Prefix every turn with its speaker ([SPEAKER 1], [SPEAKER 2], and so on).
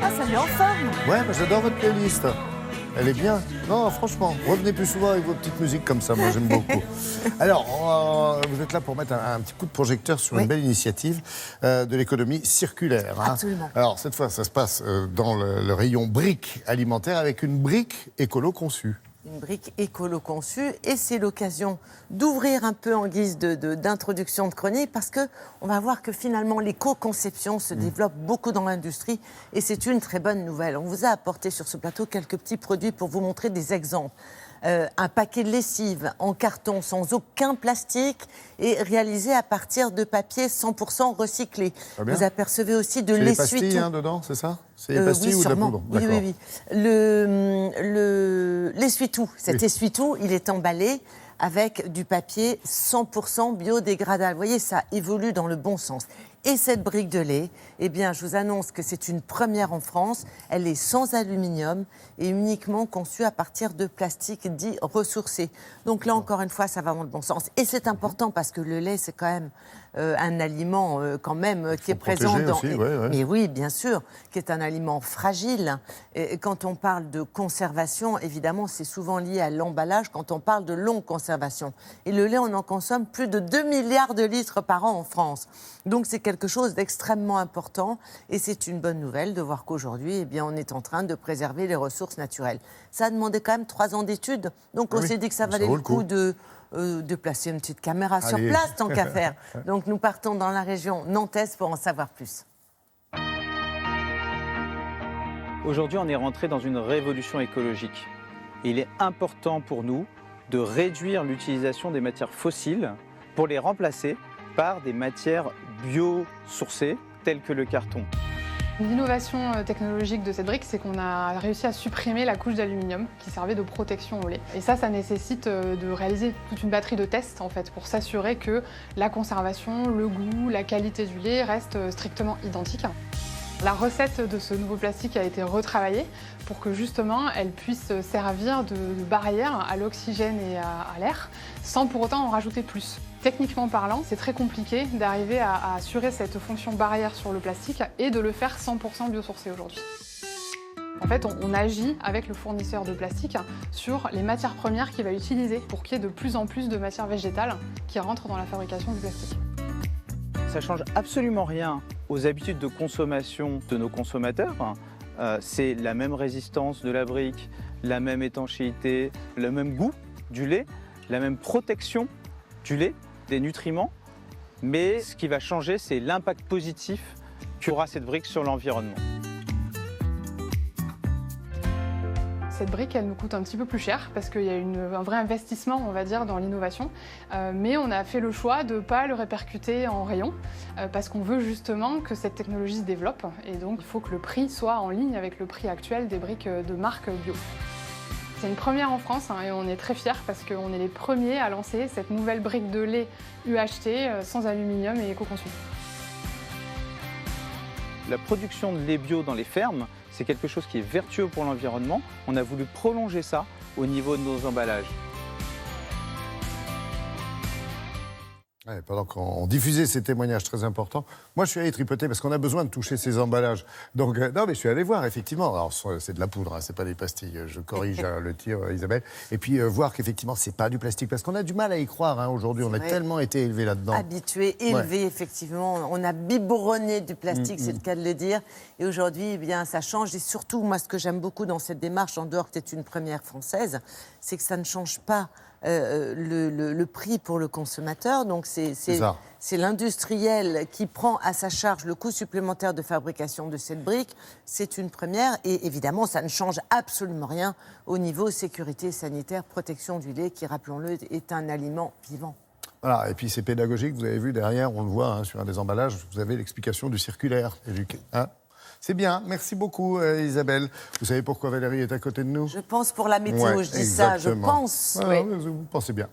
[SPEAKER 1] Ah, ça met en forme.
[SPEAKER 2] Ouais, mais j'adore votre playlist. Elle est bien. Non, franchement, revenez plus souvent avec vos petites musiques comme ça. Moi, j'aime beaucoup. Alors, vous êtes là pour mettre un petit coup de projecteur sur une belle initiative de l'économie circulaire. Hein.
[SPEAKER 1] Absolument.
[SPEAKER 2] Alors, cette fois, ça se passe dans le rayon briques alimentaires avec une brique écolo-conçue.
[SPEAKER 1] Une brique écolo-conçue, et c'est l'occasion d'ouvrir un peu en guise d'introduction de chronique, parce qu'on va voir que finalement l'éco-conception se développe beaucoup dans l'industrie, et c'est une très bonne nouvelle. On vous a apporté sur ce plateau quelques petits produits pour vous montrer des exemples. Un paquet de lessive en carton sans aucun plastique et réalisé à partir de papier 100% recyclé. Vous apercevez aussi de l'essuie-tout.
[SPEAKER 2] C'est les pastilles dedans, c'est ça? C'est les pastilles ou de la poudre?
[SPEAKER 1] Oui. L'essuie-tout, cet essuie-tout, il est emballé avec du papier 100% biodégradable. Vous voyez, ça évolue dans le bon sens. Et cette brique de lait, eh bien, je vous annonce que c'est une première en France. Elle est sans aluminium et uniquement conçue à partir de plastique dit ressourcé. Donc là, encore une fois, ça va dans le bon sens. Et c'est important parce que le lait, c'est quand même un aliment qui est présent dans...
[SPEAKER 2] Aussi,
[SPEAKER 1] Mais oui, bien sûr, qui est un aliment fragile. Et quand on parle de conservation, évidemment, c'est souvent lié à l'emballage quand on parle de longue conservation. Et le lait, on en consomme plus de 2 milliards de litres par an en France. Donc c'est quelque chose d'extrêmement important et c'est une bonne nouvelle de voir qu'aujourd'hui, eh bien, on est en train de préserver les ressources naturelles. Ça a demandé quand même 3 ans d'études, donc on s'est dit que ça valait le coup de placer une petite caméra sur place, tant qu'à faire. Donc nous partons dans la région nantaise pour en savoir plus.
[SPEAKER 3] Aujourd'hui, on est rentré dans une révolution écologique. Et il est important pour nous de réduire l'utilisation des matières fossiles pour les remplacer par des matières biosourcées telles que le carton.
[SPEAKER 4] L'innovation technologique de cette brique, c'est qu'on a réussi à supprimer la couche d'aluminium qui servait de protection au lait. Et ça nécessite de réaliser toute une batterie de tests en fait, pour s'assurer que la conservation, le goût, la qualité du lait restent strictement identiques. La recette de ce nouveau plastique a été retravaillée pour que justement elle puisse servir de barrière à l'oxygène et à l'air sans pour autant en rajouter plus. Techniquement parlant, c'est très compliqué d'arriver à assurer cette fonction barrière sur le plastique et de le faire 100% biosourcé aujourd'hui. En fait, on agit avec le fournisseur de plastique sur les matières premières qu'il va utiliser pour qu'il y ait de plus en plus de matières végétales qui rentrent dans la fabrication du plastique.
[SPEAKER 3] Ça ne change absolument rien aux habitudes de consommation de nos consommateurs. C'est la même résistance de la brique, la même étanchéité, le même goût du lait, la même protection du lait, des nutriments. Mais ce qui va changer, c'est l'impact positif qu'aura cette brique sur l'environnement.
[SPEAKER 4] Cette brique, elle nous coûte un petit peu plus cher parce qu'il y a un vrai investissement, on va dire, dans l'innovation. Mais on a fait le choix de ne pas le répercuter en rayon parce qu'on veut justement que cette technologie se développe. Et donc, il faut que le prix soit en ligne avec le prix actuel des briques de marque bio. C'est une première en France et on est très fiers parce qu'on est les premiers à lancer cette nouvelle brique de lait UHT sans aluminium et éco-conçue.
[SPEAKER 3] La production de lait bio dans les fermes, c'est quelque chose qui est vertueux pour l'environnement. On a voulu prolonger ça au niveau de nos emballages.
[SPEAKER 2] Ouais, pendant qu'on diffusait ces témoignages très importants, moi je suis allé tripoter parce qu'on a besoin de toucher ces emballages. Donc non, mais je suis allé voir effectivement. Alors c'est de la poudre, hein, c'est pas des pastilles. Je corrige le tir, Isabelle. Et puis voir qu'effectivement c'est pas du plastique parce qu'on a du mal à y croire. Hein, aujourd'hui, on a tellement été élevés là-dedans.
[SPEAKER 1] Habitués, élevés, effectivement. On a biberonné du plastique, c'est le cas de le dire. Et aujourd'hui, eh bien, ça change. Et surtout, moi, ce que j'aime beaucoup dans cette démarche, en dehors que c'est une première française, c'est que ça ne change pas le prix pour le consommateur. Donc c'est l'industriel qui prend à sa charge le coût supplémentaire de fabrication de cette brique. C'est une première et évidemment ça ne change absolument rien au niveau sécurité sanitaire, protection du lait qui, rappelons-le, est un aliment vivant.
[SPEAKER 2] Voilà, et puis c'est pédagogique, vous avez vu derrière, on le voit hein, sur un des emballages, vous avez l'explication du circulaire. Hein, c'est bien, merci beaucoup Isabelle. Vous savez pourquoi Valérie est à côté de nous?
[SPEAKER 1] Je pense pour la météo, je dis ça, je pense.
[SPEAKER 2] Ouais, vous pensez bien.